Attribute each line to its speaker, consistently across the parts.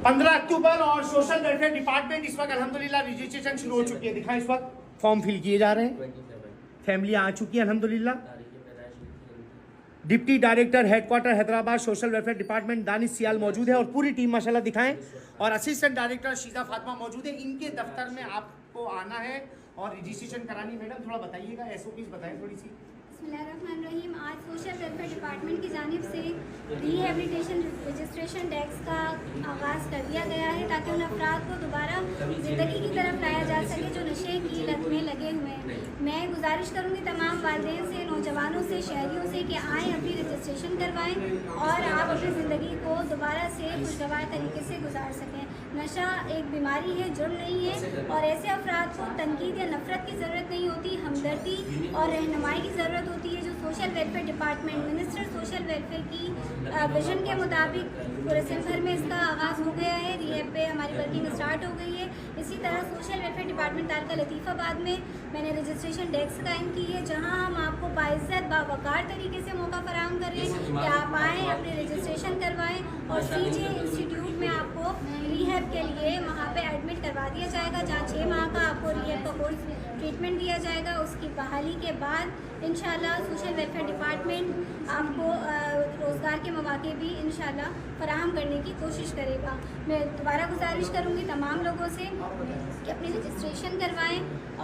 Speaker 1: 15 अक्टूबर और social welfare department इस वक्त अल्हम्दुलिल्लाह रजिस्ट्रेशन शुरू हो चुकी है। दिखाएं, इस वक्त फॉर्म फिल किए जा रहे हैं, फैमिली आ चुकी है अल्हम्दुलिल्लाह। Deputy director headquarter Hyderabad social welfare department Danish Sial मौजूद है और पूरी टीम माशाल्लाह दिखाएं, और असिस्टेंट डायरेक्टर शीजा फातिमा मौजूद है। इनके दफ्तर में आपको आना है और रजिस्ट्रेशन करानी। मैडम थोड़ा बताइएगा, एसओपीज बताएं थोड़ी सी।
Speaker 2: बिस्मिल्लाहिर्रहमानिर्रहीम। आज सोशल वेलफेयर डिपार्टमेंट की जानिब से रिहेबिलिटेशन रजिस्ट्रेशन डेस्क का आगाज़ कर दिया गया है ताकि उन अफराद को दोबारा ज़िंदगी की तरफ लाया जा सके जो नशे की लत में लगे हुए हैं। मैं गुजारिश करूँगी तमाम वालिदैन से, नौजवानों से, शहरियों से कि आएँ, अपनी रजिस्ट्रेशन करवाएँ और आप अपनी ज़िंदगी को दोबारा से खुशगवार तरीके से गुजार सकें। नशा एक बीमारी है, जुर्म नहीं है, और ऐसे अफराद को तनकीद या नफ़रत की ज़रूरत नहीं होती, हमदर्दी और रहनुमाई की ज़रूरत होती है। जो social welfare department minister social welfare की विजन के मुताबिक पूरे सिंध भर में इसका आगाज़ हो गया है। रिहेब पे हमारी वर्किंग स्टार्ट हो गई है। इसी तरह सोशल वेलफेयर डिपार्टमेंट तालका लतीफ़ाबाद में मैंने रजिस्ट्रेशन डेस्क कायम की है, जहां हम आपको बाइज़्ज़त बावकार तरीके से मौका फराहम करें कि आप आएँ, अपनी रजिस्ट्रेशन करवाएँ और सीजे इंस्टीट्यूट में आपको रिहेब के लिए वहाँ पे एडमिट करवा दिया जाएगा, जहाँ 6 माह का आपको रिहेब का कोर्स ट्रीटमेंट दिया जाएगा। उसकी बहाली के बाद इंशाल्लाह सोशल वेलफेयर डिपार्टमेंट आपको रोज़गार के मौके भी इंशाल्लाह फराहम करने की कोशिश करेगा। मैं दोबारा गुजारिश करूँगी तमाम लोगों से कि अपनी रजिस्ट्रेशन करवाएं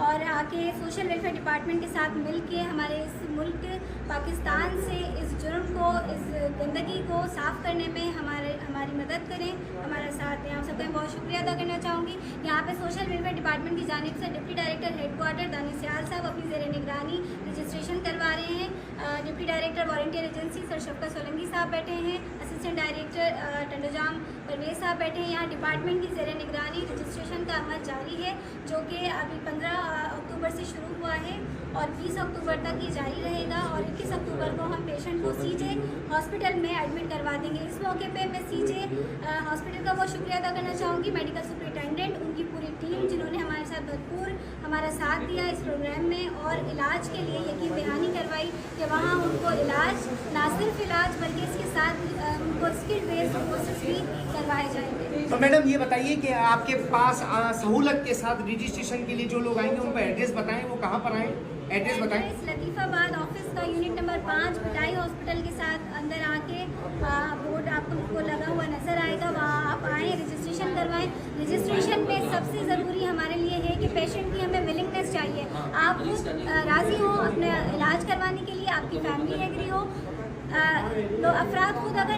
Speaker 2: और आके सोशल वेलफेयर डिपार्टमेंट के साथ मिल के हमारे इस मुल्क पाकिस्तान से इस जुर्म को, इस गंदगी को साफ़ करने में हमारी मदद करें, हमारा साथ दें। आप सबका बहुत शुक्रिया अदा करना चाहूँगी। यहाँ पे सोशल वेलफेयर डिपार्टमेंट की जानिब से deputy director headquarter Danish Sial साहब अपनी ज़ेर निगरानी रजिस्ट्रेशन करवा रहे हैं। Deputy director volunteer agency sir Shafqat Solanki साहब बैठे हैं। असिस्टेंट डायरेक्टर टंडोजाम परवेज साहब बैठे हैं। यहाँ डिपार्टमेंट की ज़ेर निगरानी रजिस्ट्रेशन का अमल जारी है, जो कि अभी 15 अक्टूबर से शुरू हुआ है और 20 अक्टूबर तक ये जारी रहेगा। और 21 अक्टूबर को हम पेशेंट को सीजे हॉस्पिटल में एडमिट करवा देंगे। इस मौके पे मैं सीजे हॉस्पिटल का बहुत शुक्रिया अदा करना चाहूँगी, मेडिकल सुपरिटेंडेंट, उनकी पूरी टीम जिन्होंने हमारे साथ भरपूर हमारा साथ दिया इस प्रोग्राम में और इलाज के लिए यकीन दहानी करवाई कि वहाँ उनको इलाज, ना सिर्फ इलाज बल्कि इसके साथ उनको स्किल बेस्ड कोर्सेज भी करवाए जाएंगे।
Speaker 1: तो मैडम ये बताइए कि आपके पास सहूलत के साथ रजिस्ट्रेशन के लिए जो लोग आएंगे उनको एड्रेस बताएं, वो कहाँ पर आएँ, एड्रेस बताएं।
Speaker 2: लतीफ़ाबाद ऑफिस का यूनिट नंबर 5 बिटाई हॉस्पिटल के साथ अंदर आके बोर्ड आपको लगा हुआ नज़र आएगा, वहाँ आप आएँ, रजिस्ट्रेशन करवाएं। रजिस्ट्रेशन में सबसे ज़रूरी हमारे लिए है कि पेशेंट की हमें विलिंगनेस चाहिए, आप राज़ी हो अपने इलाज करवाने के लिए, आपकी फैमिली एग्री हो। तो अफराद खुद अगर